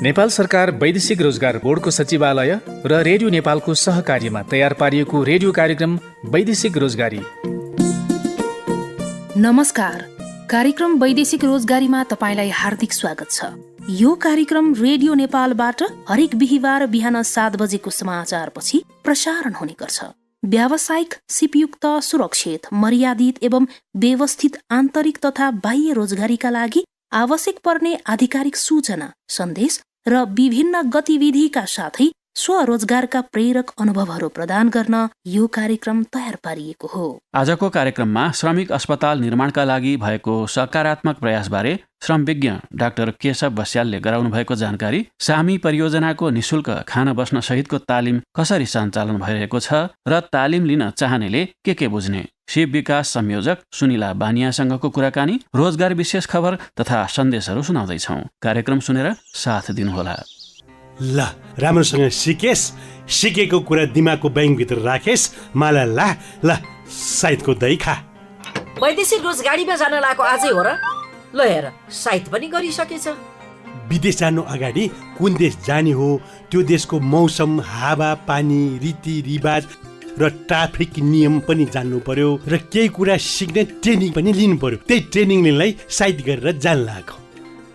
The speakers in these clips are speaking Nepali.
नेपाल सरकार वैदेशिक रोजगार बोर्डको सचिवालय र रेडियो नेपालको सहकार्यमा तयार पारिएको रेडियो कार्यक्रम वैदेशिक रोजगारी। नमस्कार, कार्यक्रम वैदेशिक रोजगारीमा तपाईलाई हार्दिक स्वागत छ। यो कार्यक्रम रेडियो नेपालबाट हरेक बिहीबार बिहान 7 बजेको समाचारपछि प्रसारण हुने गर्छ। व्यावसायिक, सिपयुक्त, सुरक्षित, मर्यादित एवं व्यवस्थित आन्तरिक तथा बाह्य रोजगारीका लागि आवश्यक पर्ने आधिकारिक सूचना, सन्देश र विभिन्न गतिविधिका साथै स्वरोजगारका प्रेरक अनुभवहरू प्रदान गर्न यो कार्यक्रम तयार पारिएको हो। आजको कार्यक्रममा श्रमिक अस्पताल निर्माणका लागि भएको सकारात्मक प्रयासबारे श्रमविज्ञ डाक्टर केशव बस्यालले गराउनु भएको जानकारी, सामी परियोजनाको निशुल्क खाना बस्न सहितको तालिम कसरी सञ्चालन भइरहेको छ र तालिम लिन चाहनेले के बुझ्ने, शिव विकास संयोजक सुनिला बानियासँगको कुराकानी, रोजगार विशेष खबर तथा सन्देशहरू सुनाउँदैछौँ। कार्यक्रम सुनेर साथ दिनुहोला। ल राम्रोसँग सिकेस्, सिकेको कुरा दिमागको बैंकभित्र राखेस्, मलाई ल साइतको दही खा। वैदेशिक रोजगारीमा जान लागेको आजै हो र? ल हेर, साइत पनि गरिसकेछ। विदेश जानु अगाडि कुन देश जाने हो, त्यो देशको मौसम, हावा पानी, रीतिरिवाज र ट्राफिक नियम पनि जान्नु पर्यो र केही कुरा सिक्ने ट्रेनिङ पनि लिनु पर्यो। त्यही ट्रेनिङ लिनलाई साइट गरेर जान लाग्यो।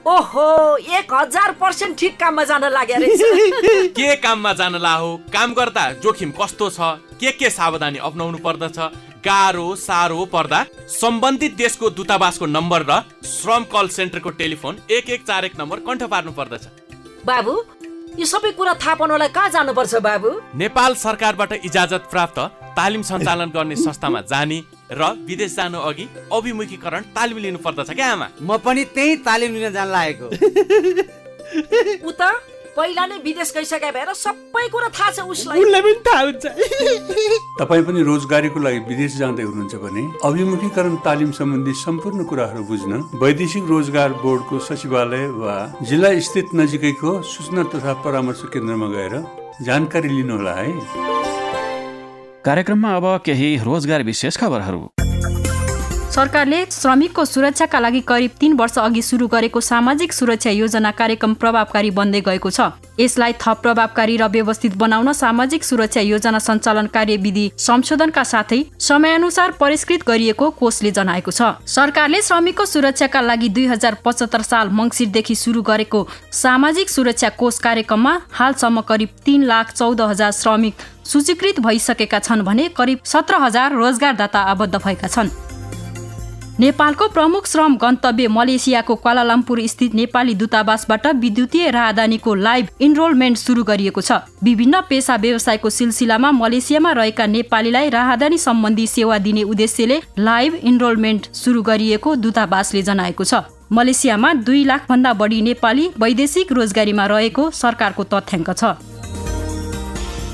ओहो, 1000% ठिक काममा जान लाग्यो रहेछ। के काममा जान लाहो? काम गर्दा जोखिम कस्तो छ, के सावधानी अपनाउनु पर्दछ, गाह्रो साह्रो पर्दा सम्बन्धित देशको दूतावासको नम्बर र श्रम कल सेन्टरको टेलिफोन 1141 नम्बर कण्ठ पार्नु पर्दछ। बाबु, यो सबै कुरा थाहा पाउनलाई कहाँ जानुपर्छ बाबु? नेपाल सरकारबाट इजाजत प्राप्त तालिम सञ्चालन गर्ने संस्थामा जाने र विदेश जानु अघि अभिमुखीकरण तालिम लिनु पर्दछ क्या आमा? म पनि त्यही तालिम लिन जान लागेको। उता पहिला नै विदेश गइसके भएर सबै कुरा थाहा छ उसलाई। उलाई पनि थाहा हुन्छ। तपाईँ पनि रोजगारीको लागि विदेश जाँदै हुनुहुन्छ भने अभिमुखीकरण तालिम सम्बन्धी सम्पूर्ण कुराहरू बुझ्न वैदेशिक रोजगार बोर्डको सचिवालय वा जिल्ला स्थित नजिकैको सूचना तथा परामर्श केन्द्रमा गएर जानकारी लिनुहोला है। कार्यक्रममा अब केही रोजगार विशेष खबरहरू। सरकारले श्रमिकको सुरक्षाका लागि करिब 3 वर्ष अघि सुरु गरेको सामाजिक सुरक्षा योजना कार्यक्रम प्रभावकारी बन्दै गएको छ। यसलाई थप प्रभावकारी र व्यवस्थित बनाउन सामाजिक सुरक्षा योजना सञ्चालन कार्यविधि संशोधनका साथै समयानुसार परिष्कृत गरिएको कोषले जनाएको छ। सरकारले श्रमिकको सुरक्षाका लागि 2075 साल मङ्सिरदेखि सुरु गरेको सामाजिक सुरक्षा कोष कार्यक्रममा हालसम्म करिब 3,14,000 श्रमिक सूचीकृत भइसकेका छन् भने करिब 17,000 रोजगारदाता आबद्ध भएका छन्। नेपालको प्रमुख श्रम गन्तव्य मलेसियाको क्वालालम्पुर स्थित नेपाली दूतावासबाट विद्युतीय राहदानीको लाइभ इनरोलमेन्ट सुरु गरिएको छ। विभिन्न पेशा व्यवसायको सिलसिलामा मलेसियामा रहेका नेपालीलाई राहदानी सम्बन्धी सेवा दिने उद्देश्यले लाइभ इनरोलमेन्ट सुरु गरिएको दूतावासले जनाएको छ। मलेसियामा 2 लाख भन्दा बढी नेपाली वैदेशिक रोजगारीमा रहेको सरकारको तथ्याङ्क छ।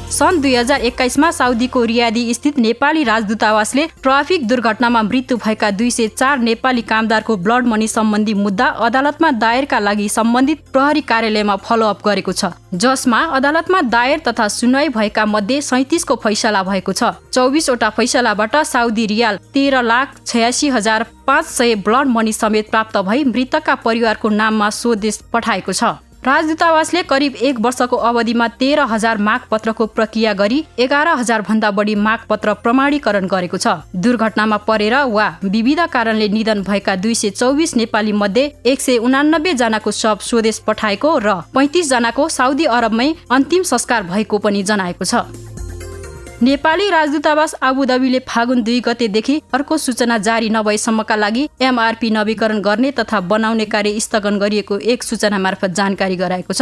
सन् 2021 मा साउदीको रियादी स्थित नेपाली राजदूतावासले ट्राफिक दुर्घटनामा मृत्यु भएका 204 नेपाली कामदारको ब्लड मनी सम्बन्धी मुद्दा अदालतमा दायरका लागि सम्बन्धित प्रहरी कार्यालयमा फलोअप गरेको छ, जसमा अदालतमा दायर तथा सुनवाई भएका मध्ये 37 को फैसला भएको छ। 24 वटा फैसलाबाट साउदी रियाल 13,86,500 ब्लड मनी समेत प्राप्त भई मृतकका परिवारको नाममा स्वदेश पठाएको छ। राजदूतावासले करिब 1 वर्षको अवधिमा 13,000 मागपत्रको प्रक्रिया गरी 11,000 भन्दा बढी मागपत्र प्रमाणीकरण गरेको छ। दुर्घटनामा परेर वा विविध कारणले निधन भएका 224 नेपाली मध्ये 189 जनाको शव स्वदेश पठाएको र 35 जनाको साउदी अरबमै अन्तिम संस्कार भएको पनि जनाएको छ। नेपाली राजदूतावास आबुधाबीले फागुन 2 गतेदेखि अर्को सूचना जारी नभएसम्मका लागि एमआरपी नवीकरण गर्ने तथा बनाउने कार्य स्थगन गरिएको एक सूचना मार्फत जानकारी गराएको छ।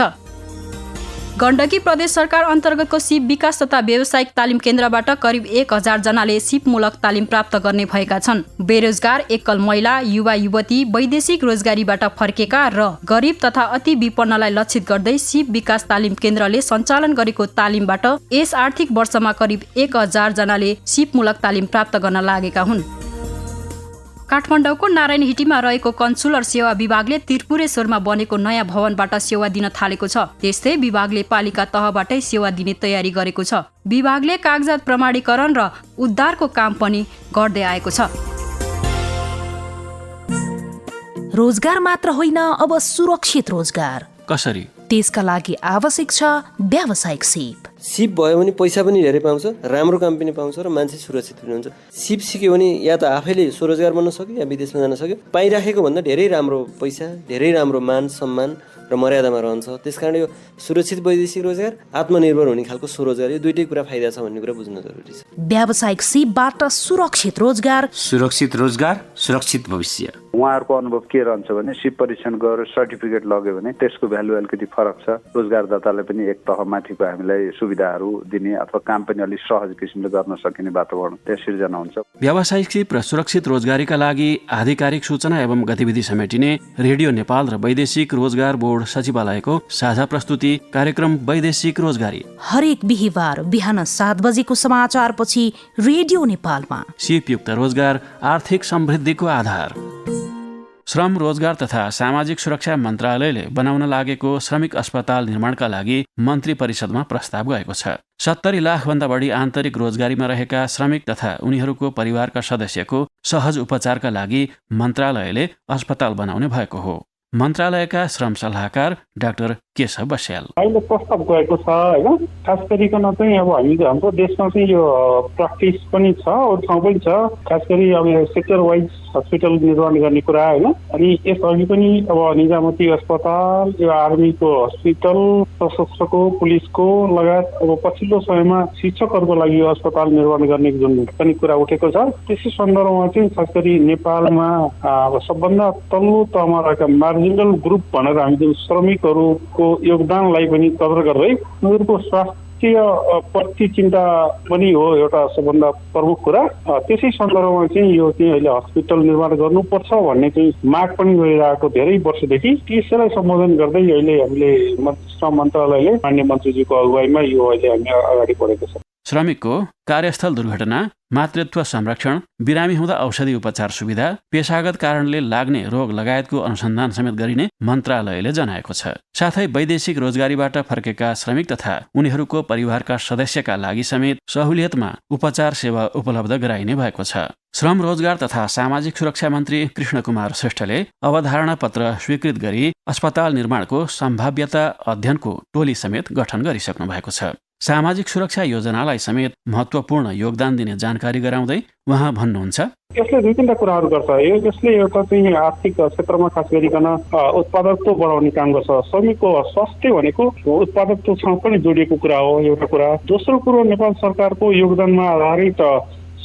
गण्डकी प्रदेश सरकार अन्तर्गतको सिप विकास तथा व्यावसायिक तालिम केन्द्रबाट करिब 1000 जनाले सिपमूलक तालिम प्राप्त गर्ने भएका छन्। बेरोजगार, एकल महिला, युवा युवती, वैदेशिक रोजगारीबाट फर्केका र गरिब तथा अति विपन्नलाई लक्षित गर्दै सिप विकास तालिम केन्द्रले सञ्चालन गरेको तालिमबाट यस आर्थिक वर्षमा करिब 1000 जनाले सिपमूलक तालिम प्राप्त गर्न लागेका हुन्। काठमाडौँको नारायणहिटीमा रहेको कन्सुलर सेवा विभागले त्रिपुरेश्वरमा बनेको नयाँ भवनबाट सेवा दिन थालेको छ। त्यस्तै विभागले पालिका तहबाटै सेवा दिने तयारी गरेको छ। विभागले कागजात प्रमाणीकरण र उद्धारको काम पनि गर्दै आएको छ। रोजगार मात्र होइन, अब सुरक्षित रोजगार। कसरी? त्यसका लागि आवश्यक छ व्यावसायिक सिप। सिप भयो भने पैसा पनि धेरै पाउँछ, राम्रो काम पनि पाउँछ र मान्छे सुरक्षित पनि हुन्छ। सिप सिक्यो भने या त आफैले स्वरोजगार बन्न सक्यो या विदेशमा जान सक्यो। पाइराखेको भन्दा धेरै राम्रो पैसा, धेरै राम्रो मान सम्मान र मर्यादामा रहन्छ। त्यसकारण यो सुरक्षित वैदेशिक रोजगार, आत्मनिर्भर हुने खालको स्वरोजगार, यो दुईटै कुरा फाइदा छ भन्ने कुरा बुझ्न जरुरी छ। व्यावसायिक सिपबाट सुरक्षित रोजगार, सुरक्षित रोजगार, सुरक्षित भविष्य। उहाँहरूको अनुभव के रहन्छ भने सिप परीक्षण गरेर सर्टिफिकेट लग्यो भने त्यसको भ्यालु अलिकति फरक छ। रोजगारदाताले पनि एक तह माथिको हामीलाई सुविधाहरू दिने अथवा काम पनि अलिक सहज किसिमले गर्न सकिने वातावरण त्यहाँ सिर्जना हुन्छ। व्यावसायिक सिप र सुरक्षित रोजगारीका लागि आधिकारिक सूचना एवं गतिविधि समेटिने रेडियो नेपाल र वैदेशिक रोजगार बोर्ड सचिवालयको साझा प्रस्तुति कार्यक्रम वैदेशिक रोजगारी हरेक बिहीबार बिहान 7 बजेको समाचारपछि रेडियो नेपालमा। सिपयुक्त रोजगार आर्थिक समृद्धिको आधार। श्रम, रोजगार तथा सामाजिक सुरक्षा मन्त्रालयले बनाउन लागेको श्रमिक अस्पताल निर्माणका लागि मन्त्री परिषदमा प्रस्ताव गएको छ। 70 लाखभन्दा बढी आन्तरिक रोजगारीमा रहेका श्रमिक तथा उनीहरूको परिवारका सदस्यको सहज उपचारका लागि मन्त्रालयले अस्पताल बनाउने भएको हो। मन्त्रालयका श्रम सल्लाहकार डाक्टर केशव बस्याल। अहिले प्रस्ताव गएको छ हैन, खास गरिकन चाहिँ अब हाम्रो देशमा चाहिँ यो प्र्याक्टिस पनि छ, अरू ठाउँ पनि छ। खास गरी अब सेक्टर वाइज हस्पिटल निर्माण गर्ने कुरा हैन। अनि यसअघि पनि अब निजामती अस्पताल, यो आर्मीको हस्पिटल, सशस्त्रको, पुलिसको लगायत अब पछिल्लो समयमा शिक्षकहरूको लागि अस्पताल निर्माण गर्ने जुन पनि कुरा उठेको छ, त्यसै सन्दर्भमा चाहिँ खास गरी नेपालमा सबभन्दा तल्लो तहमा रहेका मार्जिनल ग्रुप भनेर हामी जुन श्रमिकहरूको योगदानलाई पनि कदर गर्दै उनीहरूको स्वास्थ्य प्रति चिन्ता पनि हो एउटा सबभन्दा प्रमुख कुरा। त्यसै सन्दर्भमा चाहिँ यो चाहिँ अहिले हस्पिटल निर्माण गर्नुपर्छ भन्ने चाहिँ माग पनि गरिरहेको धेरै वर्षदेखि। त्यसैलाई सम्बोधन गर्दै अहिले हामीले श्रम मन्त्रालयले माननीय मन्त्रीजीको अगुवाईमा यो अहिले हामी अगाडि बढेको छ। श्रमिकको कार्यस्थल दुर्घटना, मातृत्व संरक्षण, बिरामी हुँदा औषधि उपचार सुविधा, पेशागत कारणले लाग्ने रोग लगायतको अनुसन्धान समेत गरिने मन्त्रालयले जनाएको छ। साथै वैदेशिक रोजगारीबाट फर्केका श्रमिक तथा उनीहरूको परिवारका सदस्यका लागि समेत सहुलियतमा उपचार सेवा उपलब्ध गराइने भएको छ। श्रम, रोजगार तथा सामाजिक सुरक्षा मन्त्री कृष्ण कुमार श्रेष्ठले अवधारणा पत्र स्वीकृत गरी अस्पताल निर्माणको सम्भाव्यता अध्ययनको टोली समेत गठन गरिसक्नु भएको छ। सामाजिक सुरक्षा योजनालाई समेत महत्त्वपूर्ण योगदान दिने जानकारी गराउँदै उहाँ भन्नुहुन्छ, यसले दुई तीनटा कुराहरू गर्छ। यसले एउटा चाहिँ आर्थिक क्षेत्रमा खास गरिकन उत्पादकत्व बढाउने काम गर्छ। श्रमिकको स्वास्थ्य भनेको उत्पादकत्वसँग पनि जोडिएको कुरा हो, एउटा कुरा। दोस्रो कुरो, नेपाल सरकारको योगदानमा आधारित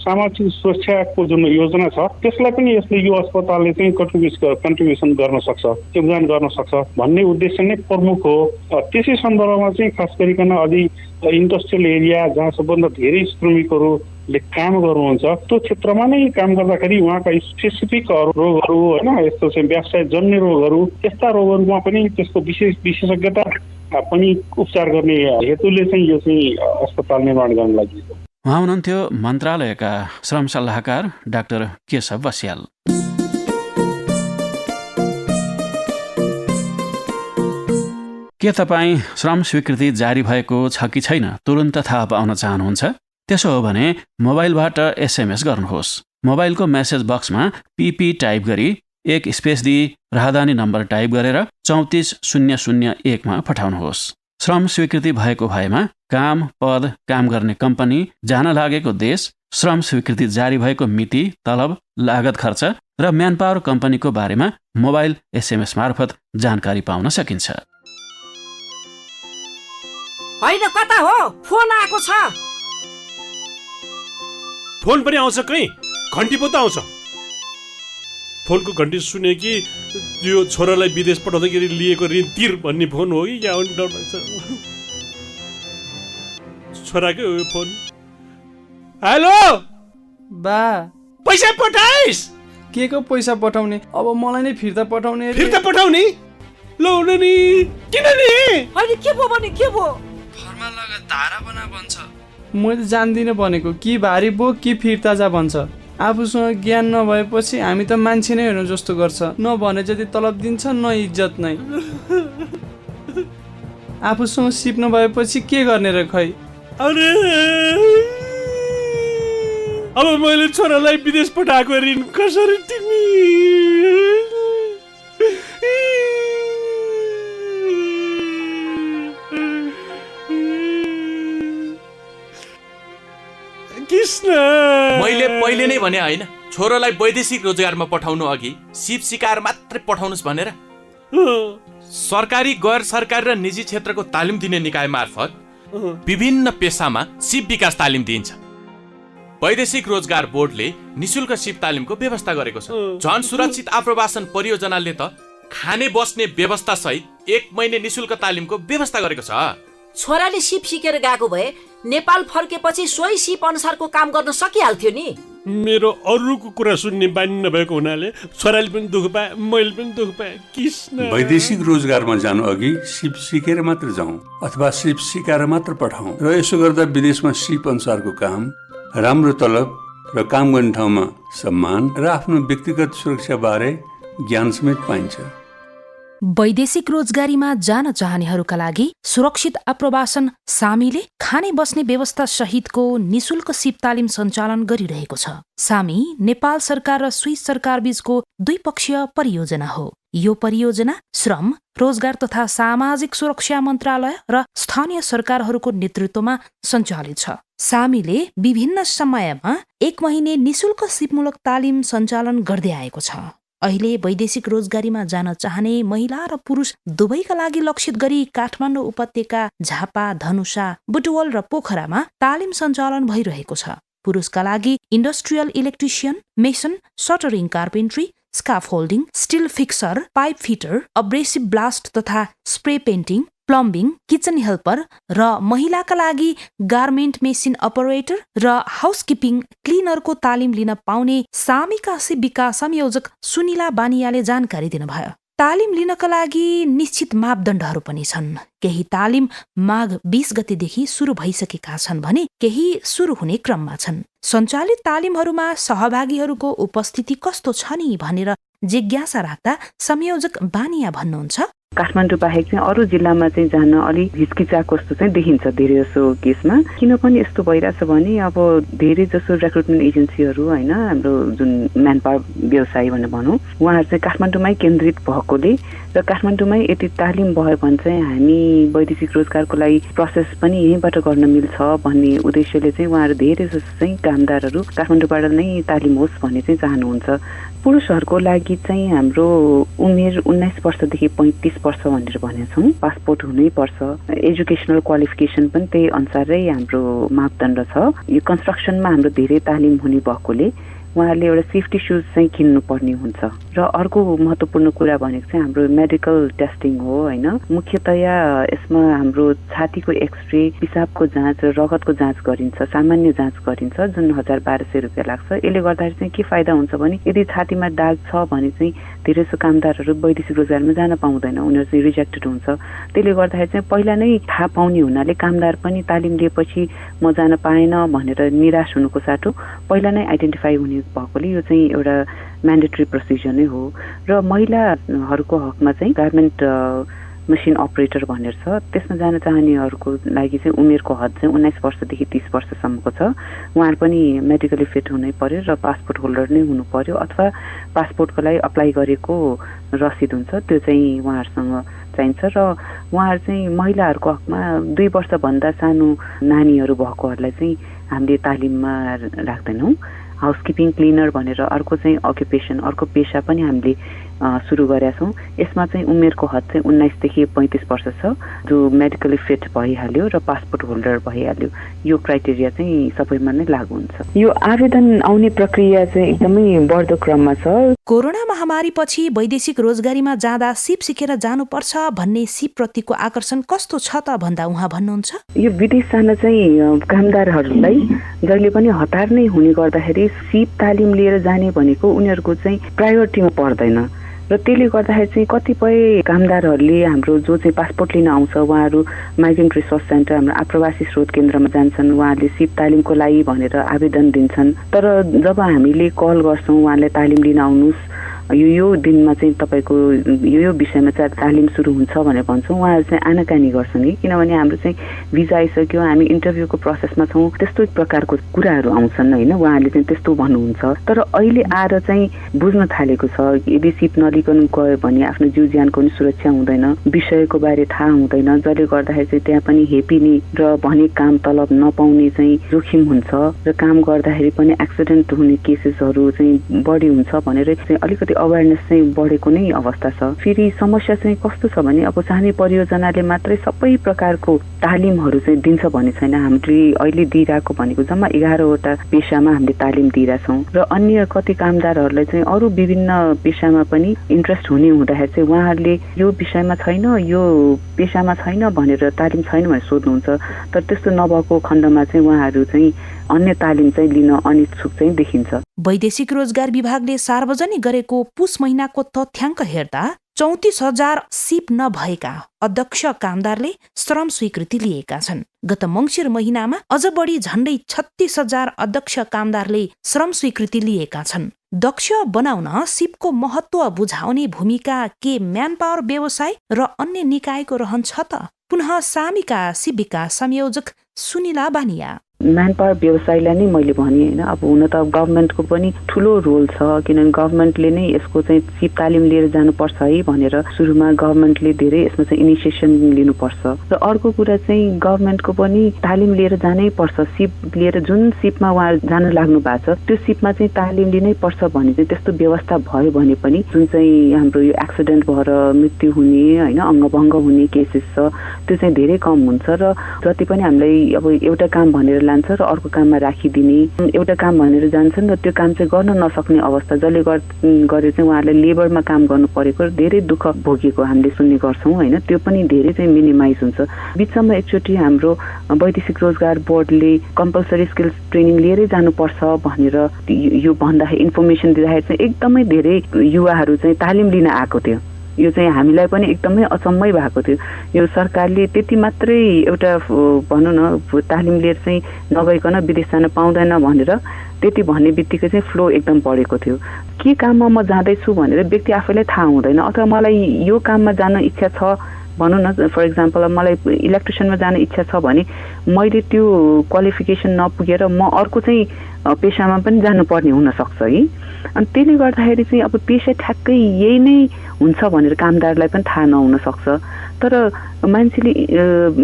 सामाजिक सुरक्षाको जुन योजना छ त्यसलाई पनि यसले यो अस्पतालले चाहिँ कन्ट्रिब्युसन गर्न सक्छ, योगदान गर्न सक्छ भन्ने उद्देश्य नै प्रमुख हो। त्यसै सन्दर्भमा चाहिँ खास गरिकन अलि इन्डस्ट्रियल एरिया जहाँ सबभन्दा धेरै श्रमिकहरूले काम गर्नुहुन्छ त्यो क्षेत्रमा नै काम गर्दाखेरि उहाँका स्पेसिफिक रोगहरू होइन, यस्तो चाहिँ व्यवसाय जन्य रोगहरू, यस्ता रोगहरूमा पनि त्यसको विशेषज्ञता पनि उपचार गर्ने हेतुले चाहिँ यो चाहिँ अस्पताल निर्माण गर्न लागि। उहाँ हुनुहुन्थ्यो मन्त्रालयका श्रम सल्लाहकार डाक्टर केशव बस्याल। के तपाईँ श्रम स्वीकृति जारी भएको छ कि छैन तुरुन्त थाहा पाउन चाहनुहुन्छ? त्यसो हो भने मोबाइलबाट एसएमएस गर्नुहोस्। मोबाइलको मेसेज बक्समा पीपी टाइप गरी 1 स्पेस दिई राहदानी नम्बर टाइप गरेर 34001 मा पठाउनुहोस्। श्रम स्वीकृति भएको भएमा काम, पद, काम गर्ने कम्पनी, जान लागेको देश, श्रम स्वीकृति जारी भएको मिति, तलब, लागत खर्च र म्यानपावर कम्पनीको बारेमा मोबाइल एसएमएस मार्फत जानकारी पाउन सकिन्छ। होइन, कता हो? फोन आएको छ। फोन पनि आउँछ, कहीँ घन्टी पो त आउँछ। फोनको घन्टी सुने कि यो छोरालाई विदेश पठाउँदाखेरि लिएको ऋण तिर भन्ने फोन हो कि या डर लाग्छ। छोराकै हो यो फोन। हेलो बा, पैसा पठाइस्? के को पैसा पठाउने? अब मलाई नै फिर्ता पठाउने। फिर्ता पठाउने? ल हुन नि, किन नि? होइन, के भो भने के भो? फर्मा लगा धारा बना भन्छ। मैले जान्दिनँ भनेको कि भारी बो कि फिर्ता जा भन्छ। आफूसँग ज्ञान नभएपछि हामी त मान्छे नै हेर्नु जस्तो गर्छ। नभने जति तलब दिन्छ न इज्जत नै। आफूसँग सिप नभएपछि के गर्ने र खै? अरे अब मैले छोरालाई विदेश पठाएको ऋण कसरी तिर्ने? मैले पहिले नै भने होइन, छोरोलाई वैदेशिक रोजगारमा पठाउनु अघि सिप सिकाएर मात्रै पठाउनुस् भनेर। सरकारी, गैर सरकारी र निजी क्षेत्रको तालिम दिने निकाय मार्फत विभिन्न पेसामा सिप विकास तालिम दिइन्छ। वैदेशिक रोजगार बोर्डले निशुल्क सिप तालिमको व्यवस्था गरेको छ। झन् सुरक्षित आप्रवासन परियोजनाले त खाने बस्ने व्यवस्था सहित 1 महिने निशुल्क तालिमको व्यवस्था गरेको छ। छोराले सिप सिकेर गएको भए नेपाल फर्केपछि सोही सिप अनुसारको काम गर्न सकिहाल्थ्यो नि। मेरो अरूको कुरा सुन्ने बानी नभएको हुनाले छोराले पनि दुःख पाए, मैले पनि दुःख पाएँ। कृष्ण, वैदेशिक रोजगारमा जानु अघि सिप सिकेर मात्र जाउँ अथवा सिप सिकाएर मात्र पठाउँ र यसो गर्दा विदेशमा सिप अनुसारको काम, राम्रो तलब र काम गर्ने ठाउँमा सम्मान र आफ्नो व्यक्तिगत सुरक्षा बारे ज्ञान समेत पाइन्छ। वैदेशिक रोजगारीमा जान चाहनेहरूका लागि सुरक्षित आप्रवासन सामीले खाने बस्ने व्यवस्था सहितको निशुल्क सिप तालिम सञ्चालन गरिरहेको छ। सामी नेपाल सरकार र स्विस सरकार बीचको द्विपक्षीय परियोजना हो। यो परियोजना श्रम, रोजगार तथा सामाजिक सुरक्षा मन्त्रालय र स्थानीय सरकारहरूको नेतृत्वमा सञ्चालित छ। सामीले विभिन्न समयमा 1 महिने निशुल्क सिपमूलक तालिम सञ्चालन गर्दै आएको छ। अहिले वैदेशिक रोजगारीमा जान चाहने महिला र पुरुष दुवैका लागि लक्षित गरी काठमाडौँ उपत्यका, झापा, धनुषा, बुटवल र पोखरामा तालिम सञ्चालन भइरहेको छ। पुरुषका लागि industrial electrician, mason, shuttering carpentry, scaffolding, steel fixer, pipe fitter, abrasive blast तथा spray painting, plumbing, kitchen helper र महिलाका लागि गार्मेन्ट मेसिन अपरेटर र हाउसकिपिङ क्लिनरको तालिम लिन पाउने सामीका सिप विकास संयोजक सुनिला बानियाले जानकारी दिनुभयो। तालिम लिनका लागि निश्चित मापदण्डहरू पनि छन्। केही तालिम माघ 20 गतेदेखि सुरु भइसकेका छन् भने केही सुरु हुने क्रममा छन्। सञ्चालित तालिमहरूमा सहभागीहरूको उपस्थिति कस्तो छ नि भनेर जिज्ञासा राख्दा संयोजक बानिया भन्नुहुन्छ, काठमाडौँ बाहेक चाहिँ अरू जिल्लामा चाहिँ जान अलिक हिचकिचाएको जस्तो चाहिँ देखिन्छ धेरै जसो केसमा। किन पनि यस्तो भइरहेछ भने अब धेरै जसो रिक्रुटमेन्ट एजेन्सीहरू होइन, हाम्रो जुन म्यान पावर व्यवसायी भनेर भनौँ, उहाँहरू चाहिँ काठमाडौँमै केन्द्रित भएकोले र काठमाडौँमै यति तालिम भयो भने चाहिँ हामी वैदेशिक रोजगारको लागि प्रोसेस पनि यहीँबाट गर्न मिल्छ भन्ने उद्देश्यले चाहिँ उहाँहरू धेरै जसो चाहिँ कामदारहरू काठमाडौँबाट नै तालिम होस् भन्ने चाहिँ चाहनुहुन्छ। पुरुषहरूको लागि चाहिँ हाम्रो उमेर 19 वर्षदेखि 35 वर्ष भनेर भनेका छौँ। पासपोर्ट हुनै पर्छ। एजुकेसनल क्वालिफिकेसन पनि त्यही अनुसारै हाम्रो मापदण्ड छ। यो कन्स्ट्रक्सनमा हाम्रो धेरै तालिम हुने भएकोले उहाँहरूले एउटा सेफ्टी सुज चाहिँ किन्नु पर्ने हुन्छ। र अर्को महत्त्वपूर्ण कुरा भनेको चाहिँ हाम्रो मेडिकल टेस्टिङ हो होइन। मुख्यतया यसमा हाम्रो छातीको एक्सरे, पिसाबको जाँच र रगतको जाँच गरिन्छ, सामान्य जाँच गरिन्छ, जुन 1200 रुपियाँ लाग्छ। यसले गर्दाखेरि चाहिँ के फाइदा हुन्छ भने यदि छातीमा दाग छ भने चाहिँ धेरै जसो कामदारहरू वैदेशिक रोजगारमा जान पाउँदैन, उनीहरू चाहिँ रिजेक्टेड हुन्छ। त्यसले गर्दाखेरि चाहिँ पहिला नै थाहा पाउने हुनाले कामदार पनि तालिम लिएपछि म जान पाएन भनेर निराश हुनुको साटो पहिला नै आइडेन्टिफाई हुने भएकोले यो चाहिँ एउटा म्यान्डेटरी प्रोसिजर नै हो। र महिलाहरूको हकमा चाहिँ गार्मेन्ट मसिन अपरेटर भनेर छ। त्यसमा जान चाहनेहरूको लागि चाहिँ उमेरको हद चाहिँ 19 वर्षदेखि 30 वर्षसम्मको छ। उहाँहरू पनि मेडिकली फिट हुनै पर्यो र पासपोर्ट होल्डर नै हुनु पर्यो अथवा पासपोर्टको लागि अप्लाई गरेको रसिद हुन्छ त्यो चाहिँ उहाँहरूसँग चाहिन्छ। र उहाँहरू चाहिँ महिलाहरूको हकमा 2 वर्षभन्दा सानो नानीहरू भएकोहरूलाई चाहिँ हामीले तालिममा राख्दैनौँ। हाउसकिपिङ क्लिनर भनेर अर्को चाहिँ अक्युपेसन, अर्को पेसा पनि हामीले सुरु गरेका छौँ। यसमा चाहिँ उमेरको हद चाहिँ 19 देखि 35 वर्ष छ, जो मेडिकली फिट भइहाल्यो र पासपोर्ट होल्डर भइहाल्यो। यो क्राइटेरिया चाहिँ सबैमा नै लागू हुन्छ। यो आवेदन आउने प्रक्रिया चाहिँ एकदमै बढ्दो क्रममा छ। कोरोना महामारीपछि वैदेशिक रोजगारीमा जाँदा सिप सिकेर जानुपर्छ भन्ने सिप प्रतिको आकर्षण कस्तो छ त भन्दा उहाँ भन्नुहुन्छ, यो विदेश जान चाहिँ कामदारहरूलाई जहिले पनि हतार नै हुने गर्दाखेरि सिप तालिम लिएर जाने भनेको उनीहरूको चाहिँ प्रायोरिटीमा पर्दैन। र त्यसले गर्दाखेरि चाहिँ कतिपय कामदारहरूले हाम्रो जो चाहिँ पासपोर्ट लिन आउँछ उहाँहरू माइग्रेन्ट रिसोर्स सेन्टर, हाम्रो आप्रवासी स्रोत केन्द्रमा जान्छन्, उहाँहरूले सिप तालिमको लागि भनेर आवेदन दिन्छन्। तर जब हामीले कल गर्छौँ उहाँले तालिम लिन आउनुहोस् यो दिनमा चाहिँ तपाईँको यो विषयमा चाहिँ तालिम सुरु हुन्छ भनेर भन्छौँ, उहाँहरू चाहिँ आनाकानी गर्छन् कि किनभने हाम्रो चाहिँ भिजा आइसक्यो, हामी इन्टरभ्यूको प्रोसेसमा छौँ, त्यस्तो प्रकारको कुराहरू आउँछन् होइन। उहाँहरूले चाहिँ त्यस्तो भन्नुहुन्छ। तर अहिले आएर चाहिँ बुझ्न थालेको छ यदि सिप नलिकन गयो भने आफ्नो जीव ज्यानको पनि सुरक्षा हुँदैन, विषयको बारे थाहा हुँदैन, जसले गर्दाखेरि चाहिँ त्यहाँ पनि हेपिने र भने काम तलब नपाउने चाहिँ जोखिम हुन्छ र काम गर्दाखेरि पनि एक्सिडेन्ट हुने केसेसहरू चाहिँ बढी हुन्छ भनेर चाहिँ अलिकति अवेरनेस चाहिँ बढेको नै अवस्था छ। फेरि समस्या चाहिँ कस्तो छ भने अब चाहिने परियोजनाले मात्रै सबै प्रकारको तालिमहरू चाहिँ दिन्छ भन्ने छैन। हामीले अहिले दिइरहेको भनेको जम्मा 11वटा पेशामा हामीले तालिम दिइरहेछौँ र अन्य कति कामदारहरूलाई चाहिँ अरू विभिन्न पेशामा पनि इन्ट्रेस्ट हुने हुँदाखेरि चाहिँ उहाँहरूले यो विषयमा छैन, यो पेशामा छैन भनेर तालिम छैन भनेर सोध्नुहुन्छ। तर त्यस्तो नभएको खण्डमा चाहिँ उहाँहरू चाहिँ अन्य तालिम चाहिँ लिन अनिच्छुक चाहिँ देखिन्छ। वैदेशिक रोजगार विभागले सार्वजनिक गरेको पुस महिनाको तथ्याङ्क हेर्दा 34,000 सिप नभएका अध्यक्ष कामदारले श्रम स्वीकृति लिएका छन्। गत मङ्सिर महिनामा अझ बढी झण्डै 36,000 अध्यक्ष कामदारले श्रम स्वीकृति लिएका छन्। दक्ष बनाउन सिपको महत्व बुझाउने भूमिका के म्यान पावर व्यवसाय र अन्य निकायको रहन्छ त? पुनः सामीका सिप विकास संयोजक सुनिला बानिया। म्यान पावर व्यवसायलाई नै मैले भने होइन, अब हुन त गभर्मेन्टको पनि ठुलो रोल छ, किनभने गभर्मेन्टले नै यसको चाहिँ सिप तालिम लिएर जानुपर्छ है भनेर सुरुमा गभर्मेन्टले धेरै यसमा चाहिँ इनिसिएसन लिनुपर्छ। र अर्को कुरा चाहिँ गभर्मेन्टको पनि तालिम लिएर जानै पर्छ। सिप लिएर जुन सिपमा उहाँ जान लाग्नु भएको छ त्यो सिपमा चाहिँ तालिम लिनै पर्छ भने चाहिँ त्यस्तो व्यवस्था भयो भने पनि जुन चाहिँ हाम्रो यो एक्सिडेन्ट भएर मृत्यु हुने होइन अङ्गभङ्ग हुने केसेस छ त्यो चाहिँ धेरै कम हुन्छ। र जति पनि हामीलाई अब एउटा काम भनेर लान्छ र अर्को काममा राखिदिने, एउटा काम भनेर जान्छन् र त्यो काम चाहिँ गर्न नसक्ने अवस्था, जसले गरेर चाहिँ उहाँहरूले लेबरमा काम गर्नु परेको धेरै दुःख भोगेको हामीले सुन्ने गर्छौँ होइन। त्यो पनि धेरै चाहिँ मिनिमाइज हुन्छ। बिचमा एकचोटि हाम्रो वैदेशिक रोजगार बोर्डले कम्पलसरी स्किल्स ट्रेनिङ लिएरै जानुपर्छ भनेर यो भन्दाखेरि इन्फर्मेसन दिँदाखेरि चाहिँ एकदमै धेरै युवाहरू चाहिँ तालिम लिन आएको थियो। यो चाहिँ हामीलाई पनि एकदमै अचम्मै भएको थियो। यो सरकारले त्यति मात्रै एउटा भनौँ न तालिम लिएर चाहिँ नगइकन विदेश जान पाउँदैन भनेर त्यति भन्ने बित्तिकै चाहिँ फ्लो एकदम बढेको थियो। के काममा म जाँदैछु भनेर व्यक्ति आफैलाई थाहा हुँदैन, अथवा मलाई यो काममा जान इच्छा छ भनौँ न, फर इक्जाम्पल मलाई इलेक्ट्रिसियनमा जान इच्छा छ भने मैले त्यो क्वालिफिकेसन नपुगेर म अर्को चाहिँ पेसामा पनि जानुपर्ने हुनसक्छ है। अनि त्यसले गर्दाखेरि चाहिँ अब पेसा ठ्याक्कै यही नै हुन्छ भनेर कामदारलाई पनि थाहा नहुन सक्छ। तर मान्छेले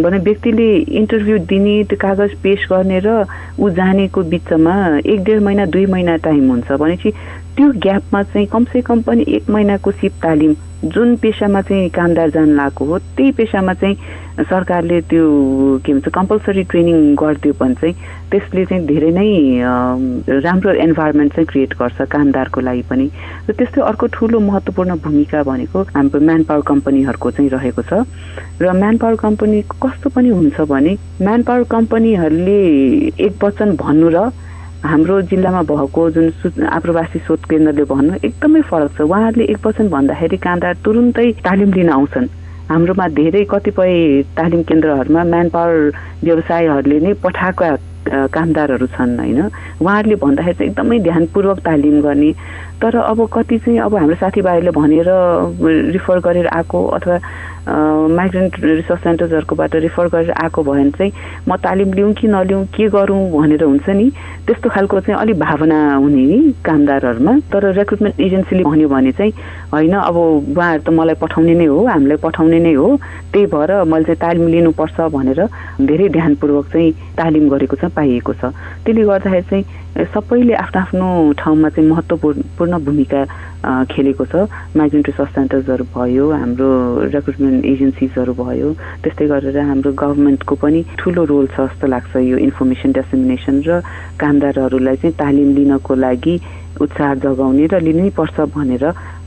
भने व्यक्तिले इन्टरभ्यू दिने, त्यो कागज पेश गर्ने र ऊ जानेको बिचमा 1-1.5 महिना 2 महिना टाइम हुन्छ भनेपछि त्यो ग्यापमा चाहिँ कमसेकम पनि 1 महिनाको सिप तालिम जुन पेसामा चाहिँ कामदार जान लागेको हो त्यही पेसामा चाहिँ सरकारले त्यो के भन्छ कम्पलसरी ट्रेनिङ गरिदियो भने चाहिँ त्यसले चाहिँ धेरै नै राम्रो एन्भाइरोमेन्ट चाहिँ क्रिएट गर्छ कामदारको लागि पनि। र त्यस्तै अर्को ठुलो महत्त्वपूर्ण भूमिका भनेको हाम्रो म्यान पावर कम्पनीहरूको चाहिँ रहेको छ। र म्यान पावर कम्पनी कस्तो पनि हुन्छ भने म्यान पावर कम्पनीहरूले एक वचन भन्नु र हाम्रो जिल्लामा भएको जुन आप्रवासी शोध केन्द्रले भन्नु एकदमै फरक छ। उहाँहरूले एक वचन भन्दाखेरि कामदार तुरुन्तै तालिम लिन आउँछन्। हाम्रोमा धेरै कतिपय तालिम केन्द्रहरूमा म्यान पावर व्यवसायहरूले नै पठाएका कामदारहरू छन् होइन। उहाँहरूले भन्दाखेरि चाहिँ एकदमै ध्यानपूर्वक तालिम गर्ने। तर अब कति चाहिँ अब हाम्रो साथीभाइहरूले भनेर रिफर गरेर आएको अथवा माइग्रेन्ट रिसोर्स सेन्टर्सहरूकोबाट रिफर गरेर आएको भयो भने चाहिँ म तालिम लिउँ कि नलिउँ के गरौँ भनेर हुन्छ नि, त्यस्तो खालको चाहिँ अलिक भावना हुने नि कामदारहरूमा। तर रिक्रुटमेन्ट एजेन्सीले भन्यो भने चाहिँ होइन अब उहाँहरू त मलाई पठाउने नै हो, हामीलाई पठाउने नै हो, त्यही भएर मैले चाहिँ तालिम लिनुपर्छ भनेर धेरै ध्यानपूर्वक चाहिँ तालिम गरेको चाहिँ पाइएको छ। त्यसले गर्दाखेरि चाहिँ सबैले आफ्नो आफ्नो ठाउँमा चाहिँ महत्त्वपूर्ण भूमिका खेलेको छ। माइग्रेन्ट रिसोर्स सेन्टर्सहरू भयो, हाम्रो रिक्रुटमेन्ट एजेन्सिजहरू भयो, त्यस्तै गरेर हाम्रो गभर्मेन्टको पनि ठुलो रोल छ जस्तो लाग्छ यो इन्फर्मेसन डिसेमिनेसन र कामदारहरूलाई चाहिँ तालिम लिनको लागि उत्साह जगाउने र लिनै पर्छ भनेर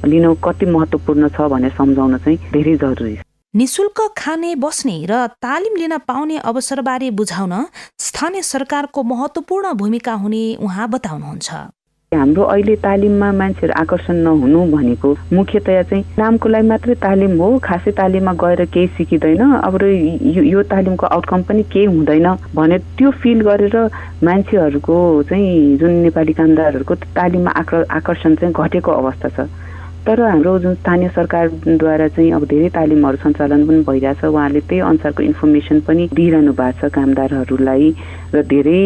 लिन कति महत्त्वपूर्ण छ भनेर सम्झाउन चाहिँ धेरै जरुरी छ। निशुल्क खाने बस्ने र तालिम लिन पाउने अवसरबारे बुझाउन स्थानीय सरकारको महत्त्वपूर्ण भूमिका हुने उहाँ बताउनुहुन्छ। हाम्रो अहिले तालिममा मान्छेहरू आकर्षण नहुनु भनेको मुख्यतया चाहिँ नामको लागि मात्रै तालिम हो, खासै तालिममा गएर केही सिकिँदैन, अब यो तालिमको आउटकम पनि केही हुँदैन भने त्यो फिल गरेर मान्छेहरूको चाहिँ जुन नेपाली कामदारहरूको तालिममा आकर्षण चाहिँ घटेको अवस्था छ। तर हाम्रो जुन स्थानीय सरकारद्वारा चाहिँ अब धेरै तालिमहरू सञ्चालन पनि भइरहेछ, उहाँले त्यही अनुसारको इन्फर्मेसन पनि दिइरहनु भएको छ कामदारहरूलाई र धेरै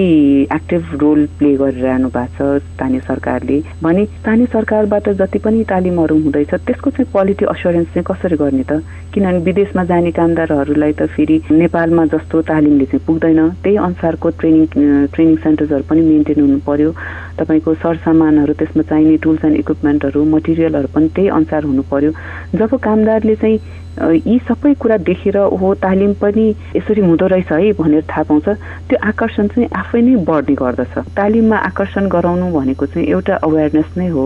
एक्टिभ रोल प्ले गरिरहनु भएको छ स्थानीय सरकारले। भने स्थानीय सरकारबाट जति पनि तालिमहरू हुँदैछ त्यसको चाहिँ क्वालिटी अस्योरेन्स चाहिँ कसरी गर्ने त? किनभने विदेशमा जाने कामदारहरूलाई त फेरि नेपालमा जस्तो तालिमले चाहिँ पुग्दैन, त्यही अनुसारको ट्रेनिङ सेन्टर्सहरू पनि मेन्टेन हुनु पर्यो। तपाईँको सरसामानहरू, त्यसमा चाहिने टुल्स एन्ड इक्विपमेन्टहरू, मटेरियलहरू पनि त्यही अनुसार हुनु पर्यो। जब कामदारले चाहिँ यी सबै कुरा देखेर ओहो तालिम पनि यसरी हुँदो रहेछ है भनेर थाहा पाउँछ, त्यो आकर्षण चाहिँ आफै नै बढ्ने गर्दछ। तालिममा आकर्षण गराउनु भनेको चाहिँ एउटा अवेरनेस नै हो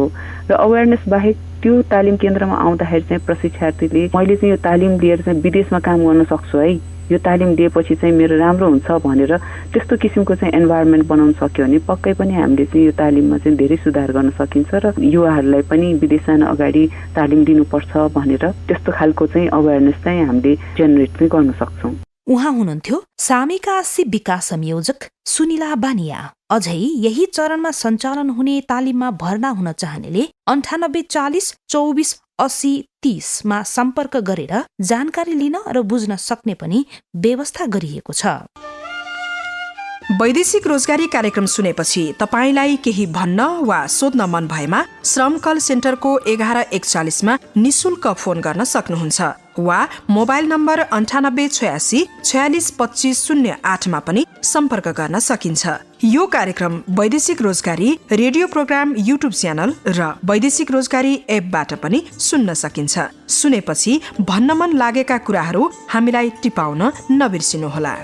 र अवेरनेस बाहेक त्यो तालिम केन्द्रमा आउँदाखेरि चाहिँ प्रशिक्षार्थीले मैले चाहिँ यो तालिम लिएर चाहिँ विदेशमा काम गर्न सक्छु है, यो तालिम दिएपछि चाहिँ मेरो राम्रो हुन्छ भनेर त्यस्तो किसिमको चाहिँ एन्भाइरोमेन्ट बनाउन सक्यो भने पक्कै पनि हामीले चाहिँ यो तालिममा चाहिँ धेरै सुधार गर्न सकिन्छ र युवाहरूलाई पनि विदेश जान अगाडि तालिम दिनुपर्छ भनेर त्यस्तो खालको चाहिँ अवेरनेस चाहिँ हामीले जेनेरेट चाहिँ गर्न सक्छौँ। उहाँ हुनुहुन्थ्यो सामीका सिप विकास संयोजक सुनिला बानिया। अझै यही चरणमा सञ्चालन हुने तालिममा भर्ना हुन चाहनेले 98 40 24 80 30 मा सम्पर्क गरेर जानकारी लिन र बुझ्न सक्ने पनि व्यवस्था गरिएको छ। वैदेशिक रोजगारी कार्यक्रम सुनेपछि तपाईलाई केही भन्न वा सोध्न मन भएमा श्रम कल सेन्टरको 1141 मा निशुल्क फोन गर्न सक्नुहुन्छ वा मोबाइल नम्बर 98 86 46 25 08 मा पनि सम्पर्क गर्न सकिन्छ। यो कार्यक्रम वैदेशिक रोजगारी रेडियो प्रोग्राम युट्युब च्यानल र वैदेशिक रोजगारी एपबाट पनि सुन्न सकिन्छ। सुनेपछि भन्न मन लागेका कुराहरू हामीलाई टिपाउन नबिर्सिनुहोला।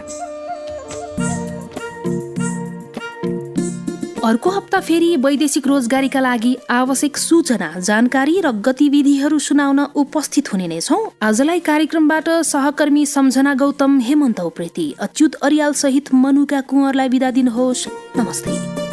अर्को हप्ता फेरि वैदेशिक रोजगारीका लागि आवश्यक सूचना, जानकारी र गतिविधिहरू सुनाउन उपस्थित हुने नै छौं। आजलाई कार्यक्रमबाट सहकर्मी सम्झना गौतम, हेमन्त उप्रेती, अच्युत अरियाल सहित मनुका कुँवरलाई बिदा दिनुहोस्। नमस्ते।